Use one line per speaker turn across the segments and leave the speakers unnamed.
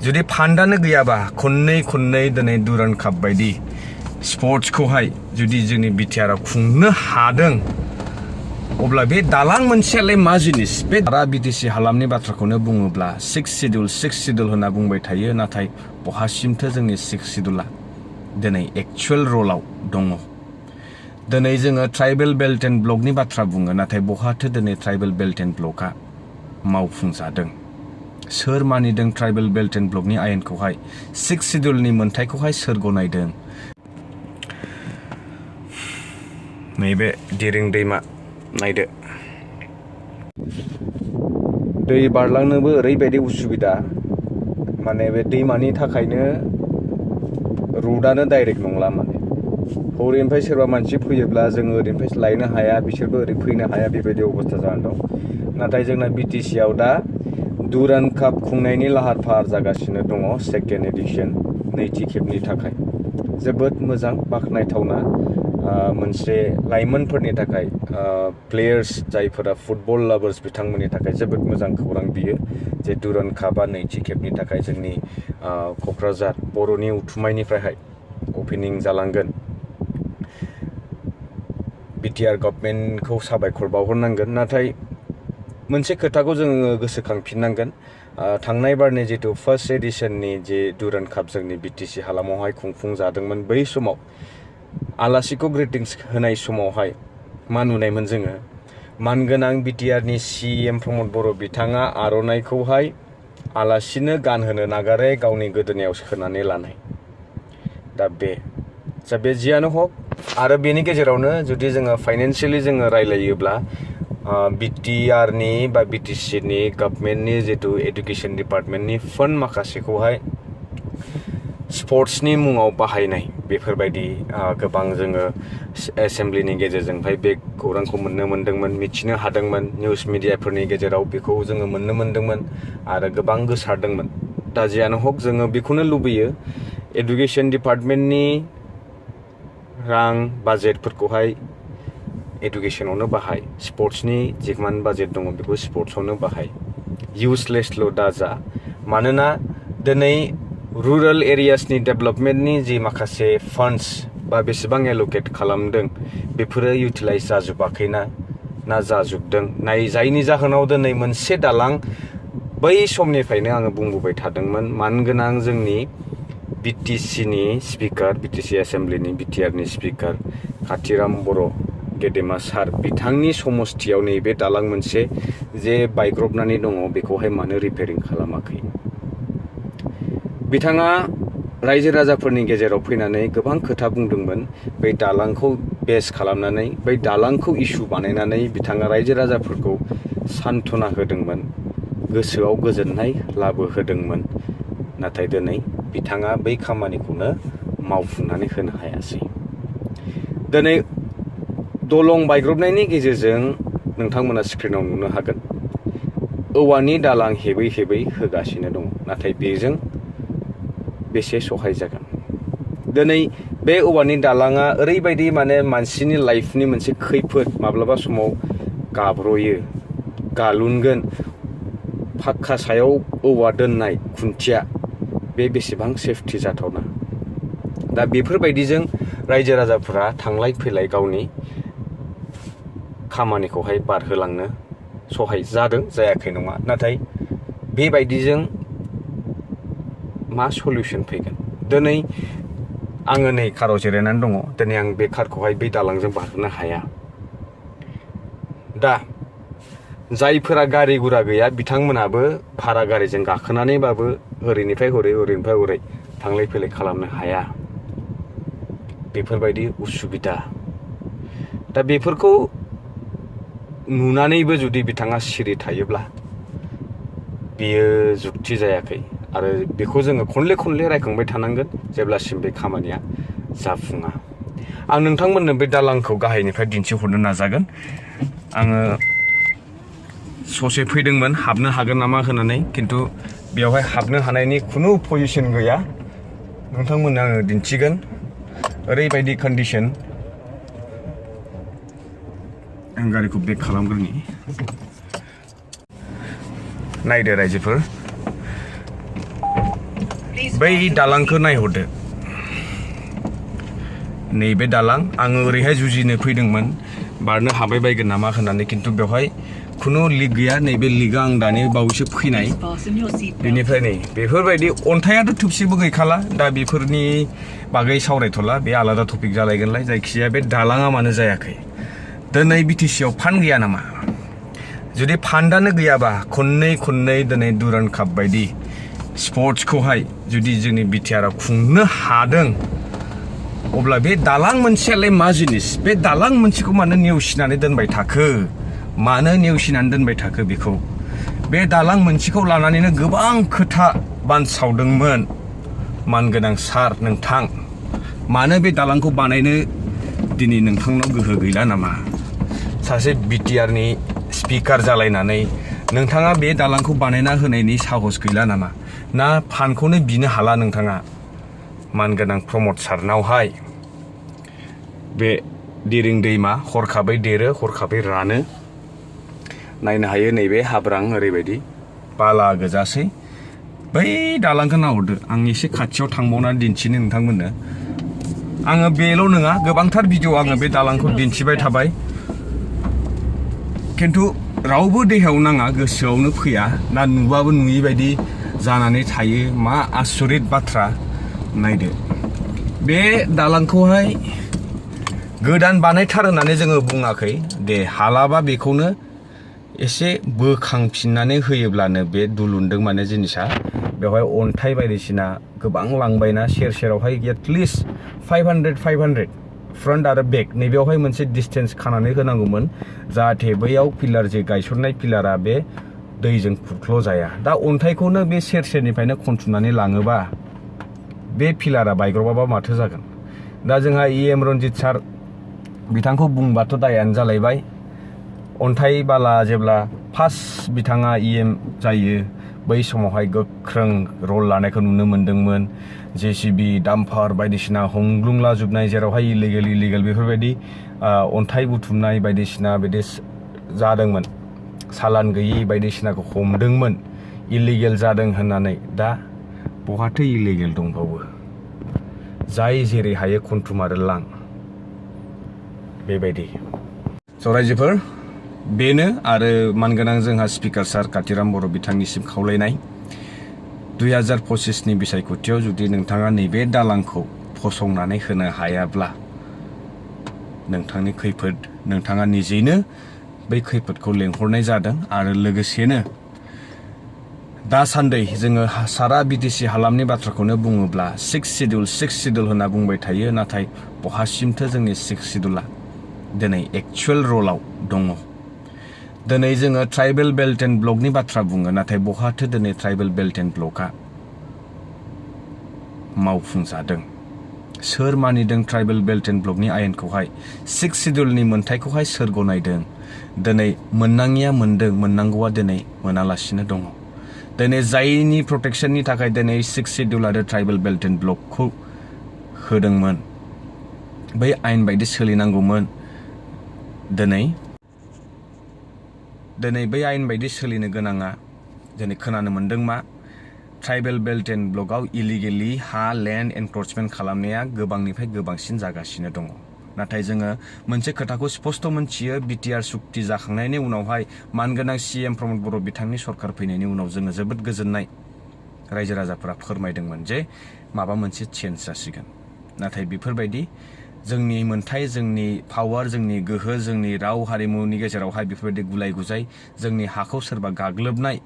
जुदि फान्डानो गैयाबा खननै दिनै दुरान्ड काप बायदि स्पर्ट्सखौहाय जुदि जोंनि BTR आव खुंनो हादों अब्ला बे दालां मोनसेयालाय मा जिनिस बे दारा BTC हालामनि बाथ्राखौनो बुङोब्ला 6 शिड्युल होनना बुंबाय थायो नाथाय बहासिमथो जोंनि 6 शिड्युला दिनै एक्चुअल रलाव दङ दिनै जोङो ट्राइबेल बेल्ट एन्ड ब्लकनि बाथ्रा बुङो नाथाय बहाथो दिनै ट्राइबेल बेल्ट एन्ड ब्लकआ मावफुंजादों सोर मानिदों ट्राइबेल बेल्ट एन्ड ब्लकनि आयेनखौहाय 6 शिड्युलनि मोनथायखौहाय सोर गनायदों नैबे दिरिं दैमा नायदो दै बारलांनोबो ओरैबायदि उसुबिदा माने बे दैमानि थाखायनो रुटानो डाइरेक्ट नंला माने हरैनिफ्राय सोरबा मानसि फैयोब्ला जोङो ओरैनिफ्राय लायनो हाया बिसोरबो ओरै फैनो हाया बेबायदि अबस्था जानानै दं नाथाय जोंना BTC आव दा दुरान्ड काप खुंनायनि लाहार फाहार जागासिनो दङ सेकेन्ड एडिशन नैथि खेबनि थाखाय जोबोद मोजां बाख्नायथावना मोनसे लाइमोनफोरनि थाखाय प्लेयार्स जायफोरा फुटबल लाभार्स बिथांमोननि थाखाय जोबोद मोजां खौरां बियो जे दुरान्ड कापआ नैथि खेबनि थाखाय जोंनि क'क्राझार बर'नि उथुमायनिफ्रायहाय अपेनिं जालांगोन BTR गभर्नमेन्टखौ साबायखर बावहरनांगोन नाथाय मोनसे खोथाखौ जोङो गोसोखांफिननांगोन थांनाय बारनि जितु फार्स्ट एडिशननि जे दुरान्ड काप जोंनि BTC हालामावहाय खुंफुंजादोंमोन बै समाव आलासिखौ ग्रिटिंस होनाय समावहाय मा नुनायमोन जोङो मानगोनां BTRनि CM प्रमद बर' बिथाङा आर'नाइखौहाय आलासिनो गानहोनो नागारै गावनि गोदोनायाव सोनानै लानाय दा बे जियानो हक आरो बेनि गेजेरावनो जुदि जोङो फाइनान्सियेलि जोङो रायलायोब्ला BTRनि बा BTCनि गभर्नमेन्टनि जितु एडुकेशन डिपार्टमेन्टनि फान्ड माखासेखौहाय स्पर्ट्सनि मुङाव बाहायनाय बेफोरबायदि गोबां जोङो एसेम्ब्लिनि गेजेरजोंहाय बे खौरांखौ मोननो मोन्दोंमोन मिथिनो हादोंमोन निउस मिडियाफोरनि गेजेराव बेखौ जोङो मोननो मोन्दोंमोन आरो गोबां गोसारदोंमोन दा जियानो हक जोङो बेखौनो लुबैयो एडुकेशन डिपार्टमेन्टनि रां बाजेटफोरखौहाय एडुकेशनावनो बाहाय स्पर्ट्सनि जिमान बाजेट दङ बेखौ स्पर्ट्सआवनो बाहाय इउजलेसल' दाजा मानोना दिनै रुरेल एरियासनि डेभेलपमेन्टनि जि माखासे फान्ड्स बा बेसेबां एल'केट खालामदों बेफोरो इउटिलाइज जाजोबाखैना ना जाजोबदों जायनि जाहोनाव दिनै मोनसे दालां बै समनिफ्रायनो आङो बुंबोबाय थादोंमोन मानगोनां जोंनि BTCनि स्पिकार BTC एसेम्ब्लिनि BTRनि स्पिकार काथिराम बर' गेदेमा सार बिथांनि समस्थियाव नैबे दालां मोनसे जे बायग्रबनानै दङ बेखौहाय मानो रिपेयारिं खालामाखै बिथाङा रायजो राजाफोरनि गेजेराव फैनानै गोबां खोथा बुंदोंमोन बै दालांखौ बेस खालामनानै बै दालांखौ इस्यु बानायनानै बिथाङा रायजो राजाफोरखौ सान्त्वना होदोंमोन गोसोआव गोजोननाय लाबोहोदोंमोन नाथाय दिनै बिथाङा बै खामानिखौनो मावफुंनानै होनो हायासै दिनै दलं बायग्रबनायनि गेजेरजों नोंथांमोना स्क्रिनाव नुनो हागोन औवानि दालां हेबै हेबै होगासिनो दङ नाथाय बेजों बेसे सहाय जागोन दिनै बे औवानि दालाङा ओरैबायदि माने मानसिनि लाइफनि मोनसे खैफोद माब्लाबा समाव गाब्र'यो गालुनगोन फाक्का सायाव औवा दोननाय खुन्थिया बे बेसेबां सेफटि जाथावना दा बेफोरबायदिजों रायजो राजाफोरा थांलाय फैलाय गावनि खामानिखौहाय बारहोलांनो सहाय जादों जायाखै नङा नाथाय बेबायदिजों मा सलिउसन फैगोन दिनै आङो नै काराव जिरायनानै दङ दिनै आं बे कारखौहाय बै दालांजों बारहोनो हाया दा जायफोरा गारि गुरा गैया बिथांमोनाबो भारा गारिजों गाखोनानैबाबो ओरैनिफ्राय हरै थांलाय फैलाय खालामनो हाया बेफोरबायदि उसुबिदा दा बेफोरखौ नुनानैबो जुदि बिथाङा सिरि थायोब्ला बेयो जुक्ति जायाखै आरो बेखौ जोङो खनले रायखांबाय थानांगोन जेब्लासिम बे खामानिया जाफुङा आं नोंथांमोननो बे दालांखौ गाहायनिफ्राय दिन्थिहरनो नाजागोन आङो ससे फैदोंमोन हाबनो हागोन नामा होननानै खिन्थु बेवहाय हाबनो हानायनि खुनु पजिसन गैया नोंथांमोननो आङो दिन्थिगोन ओरैबायदि कन्डिशन आं गारिखौ बेक खालामग्रोनि नायदो रायजोफोर बै दालांखौ नायहरदो नैबे दालां आङो ओरैहाय जुजिनो फैदोंमोन बारनो हाबाय बायगोन नामा होननानै खिन्थु बेवहाय खुनु लिक गैया नैबे लिकआ आं दानि बावैसो फैनाय बेनिफ्राय नै बेफोरबायदि अन्थाइआथ' थोबसेबो गैखाला दा बेफोरनि बागै सावरायथ'ला बे आलादा टपिक जालायगोनलाय जायखिजाया बे दालाङा मानो जायाखै दिनै बिटिसिआव फान्ड गैया नामा जुदि फान्डआनो गैयाबा खननै दिनै दुरान्ड काप बायदि स्पर्ट्सखौहाय जुदि जोंनि बिटिआरआव खुंनो हादों अब्ला बे दालां मोनसेयालाय मा जिनिस बे दालां मोनसेखौ मानो नेवसिनानै दोनबाय थाखो मानो नेवसिनानै दोनबाय थाखो बेखौ बे दालां मोनसेखौ लानानैनो गोबां खोथा बानसावदोंमोन मानगोनां सार नोंथां मानो बे दालांखौ बानायनो दिनै नोंथांनाव गोहो गैला नामा सासे बिटिआरनि स्पिकार जालायनानै नोंथाङा बे दालांखौ बानायना होनायनि साहस गैला नामा ना फान्डखौनो बिनो हाला नोंथाङा मानगोनां प्रमद सारनावहाय बे दिरिं दैमा हरखाबै देरो हरखाबै रानो नायनो हायो नैबे हाब्रां ओरैबायदि बाला गोजासै बै दालांखौ नाहरदो आं एसे खाथियाव थांबावनानै दिन्थिनो नोंथांमोननो आङो बेल' नङा गोबांथार भिडिअ आङो बे दालांखौ दिन्थिबाय थाबाय खिन्थु रावबो देहायाव नाङा गोसोआवनो फैया ना नुबाबो नुयि बायदि जानानै थायो मा आसरित बाथ्रा नायदो बे दालांखौहाय गोदान बानायथार होननानै जोङो बुङाखै दे हालाबा बेखौनो एसे बोखांफिननानै होयोब्लानो बे दुलुनदों माने जिनिसा बेवहाय अन्थाइ बायदिसिना गोबां लांबायना सेरावहाय एटलिस्ट 500 फ्रन्ट आरो बेक नैबेयावहाय मोनसे डिसटेन्स खानानै होनांगौमोन जाहाथे बैयाव पिलार जे गायसननाय पिलारा बे दैजों खुरख्ल' जाया दा अन्थाइखौनो बे सेरनिफ्रायनो खनथुमनानै लाङोबा बे पिलारा बायग्रबाबा माथो जागोन दा जोंहा EM रन्जित सार बिथांखौ बुंबाथ' दायानो जालायबाय अन्थाइ बाला जेब्ला फार्स्ट बिथाङा EM जायो बै समावहाय गोख्रों रल लानायखौ नुनो मोन्दोंमोन JCB डाम्पार बायदिसिना हमग्लुंलाजोबनाय जेरावहाय इलिगेल बेफोरबायदि अन्थाइ बुथुमनाय बायदिसिना बिदि जादोंमोन सालान गैयि बायदिसिनाखौ हमदोंमोन इलिगेल जादों होननानै दा बहाथो इलिगेल दंबावो जाय जेरै हायो खनथुम आरो लां बेबायदि स' रायजोफोर बेनो आरो मानगोनां जोंहा स्पिकार सार कातिराम बर' बिथांनिसिम खावलायनाय 2025 नि बिसायख'थियाव जुदि नोंथाङा नैबे दालांखौ फसंनानै होनो हायाब्ला नोंथांनि खैफोद नोंथाङा निजेनो बै खैफोदखौ लेंहरनाय जादों आरो लोगोसेनो दासान्दि जोङो सारा BTC हालामनि बाथ्राखौनो बुङोब्ला 6 सिडिउल होनना बुंबाय थायो नाथाय बहासिमथो जोंनि 6 सिडिउला दिनै एक्चुअल रलाव दङ दिनै जोङो ट्राइबेल बेल्ट एन्ड ब्लकनि बाथ्रा बुङो नाथाय बहाथो दिनै ट्राइबेल बेल्ट एन्ड ब्लकआ मावफुंजादों सोर मानिदों ट्राइबेल बेल्ट एन्ड ब्लकनि आयेनखौहाय 6 सिडिउलनि मोनथायखौहाय सोर गनायदों दिनै मोननाङिया मोनदों मोननांगौआ दिनै मोनालासिनो दङ दिनै जायनि प्रटेक्शननि थाखाय दिनै 6 सिडिउल आरो ट्राइबेल बेल्ट एन्ड ब्लकखौ होदोंमोन बै आयेन बायदि सोलिनांगौमोन दिनै बै आयेन बायदि सोलिनो गोनाङा दिनै खोनानो मोन्दों मा ट्राइबेल बेल्ट एन्ड ब्लकआव इलिगेलि हा लेन्ड एनक्रचमेन्ट खालामनाया गोबांनिफ्राय गोबांसिन जागासिनो दङ नाथाय जोङो मोनसे खोथाखौ स्पष्ट मोनथियो BTR सुक्ति जाखांनायनि उनावहाय मानगोनां CM प्रमद बर' बिथांनि सरकार फैनायनि उनाव जोङो जोबोद गोजोननाय रायजो राजाफोरा फोरमायदोंमोन जे माबा मोनसे चेन्ज जासिगोन नाथाय बेफोरबायदि जोंनि मोनथाय जोंनि पावार जोंनि गोहो जोंनि राव हारिमुनि गेजेरावहाय बेफोरबायदि गुलाय गुजाय जोंनि हाखौ सोरबा गाग्लोबनाय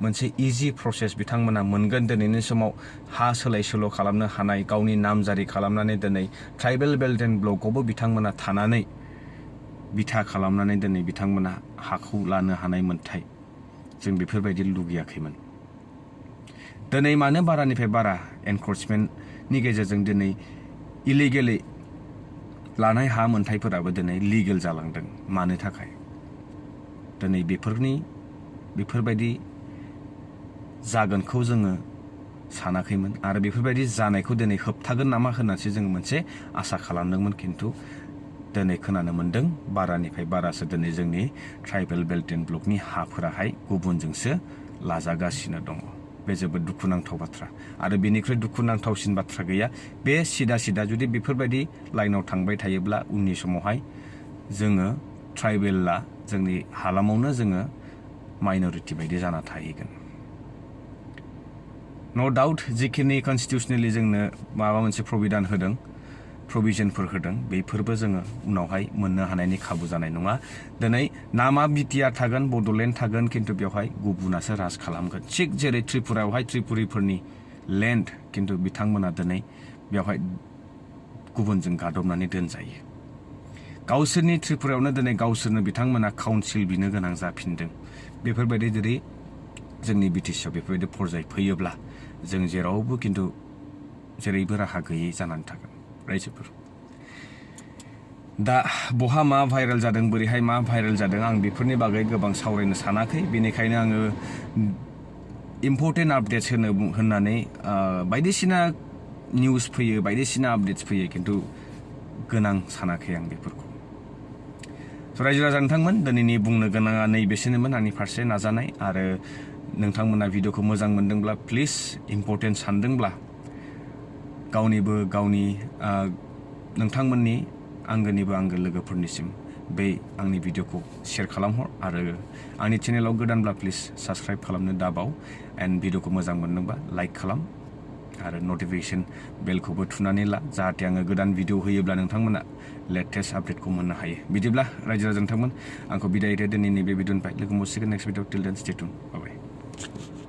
मोनसे इजि प्रसेस बिथांमोना मोनगोन दिनैनि समाव हा सोलाय सोल' खालामनो हानाय गावनि नाम जारि खालामनानै दिनै ट्राइबेल बेल्ट एन्ड ब्लकआवबो बिथांमोना थानानै बिथा खालामनानै दिनै बिथांमोना हाखौ लानो हानाय मोनथाय जों बेफोरबायदि लुगैयाखैमोन दिनै मानो बारानिफ्राय बारा एनक्रचमेन्टनि गेजेरजों दिनै इलिगेलि लानाय हा मोनथायफोराबो दिनै लिगेल जालांदों मानो थाखाय दिनै बेफोरबायदि जागोनखौ जोङो सानाखैमोन आरो बेफोरबायदि जानायखौ दिनै होबथागोन नामा होननानैसो जों मोनसे आसा खालामदोंमोन खिन्थु दिनै खोनानो मोन्दों बारानिफ्राय बारासो दिनै जोंनि ट्राइबेल बेल्ट एन्ड ब्लकनि हाफोराहाय गुबुनजोंसो लाजागासिनो दङ बे जोबोद दुखुनांथाव बाथ्रा आरो बेनिख्रुइ दुखुनांथावसिन बाथ्रा गैया बे सिदा जुदि बेफोरबायदि लाइनाव थांबाय थायोब्ला उननि समावहाय जोङो ट्राइबेला जोंनि हालामावनो जोङो माइनरिटि बायदि जाना थाहैगोन नो डाउट जिखिनि कनस्टिटिउसनेलि जोंनो माबा मोनसे प्रभिजनफोर होदों बेफोरबो जोङो उनावहाय मोननो हानायनि खाबु जानाय नङा दिनै नामा BTR थागोन बड'लेण्ड थागोन खिन्थु बेवहाय गुबुनासो राज खालामगोन थिग जेरै त्रिपुरायावहाय त्रिपुरिफोरनि लेन्ड खिन्थु बिथांमोना दिनै बेवहाय गुबुनजों गादबनानै दोनजायो गावसोरनि त्रिपुरायावनो दिनै गावसोरनो बिथांमोना काउन्सिल बिनो गोनां जाफिनदों बेफोरबायदि जुदि जोंनि BTCआव बेफोरबायदि पर्याय फैयोब्ला जों जेरावबो खिन्थु जेरैबो राहा गैयै जानानै थागोन रायजोफोर दा बहा मा भाइरेल जादों बोरैहाय मा भाइरेल जादों आं बेफोरनि बागै गोबां सावरायनो सानाखै बेनिखायनो आङो इम्पर्टेन्ट आपडेट्स होननानै बायदिसिना निउस फैयो बायदिसिना आपडेट्स फैयो खिन्थु गोनां सानाखै आं बेफोरखौ रायजो राजा नोंथांमोन दिनैनि बुंनो गोनाङा नैबेसोनोमोन आंनि फारसे नाजानाय आरो नोंथांमोना भिडिअखौ मोजां मोनदोंब्ला प्लिज इम्पर्टेन्ट सानदोंब्ला गावनिबो गावनि नोंथांमोननि आंगोनिबो आंगो लोगोफोरनिसिम बे आंनि भिडिअखौ शेयार खालामहर आरो आंनि चेनेलाव गोदानब्ला प्लिज साबस्क्राइब खालामनो दाबाव एन्ड भिडिअखौ मोजां मोनदोंबा लाइक खालाम आरो नटिफिकेशन बेलखौबो थुनानै ला जाहाथे आङो गोदान भिडिअ होयोब्ला नोंथांमोना लेटेस्ट आपडेटखौ मोननो हायो बिदिब्ला रायजो राजा नोंथांमोन आंखौ बिदाय होदो दिनैनि बे भिडिअनिफ्राय लोगो मोनसिगोन नेक्स्ट भिडिअ टिल देन स्टे टिउन बाय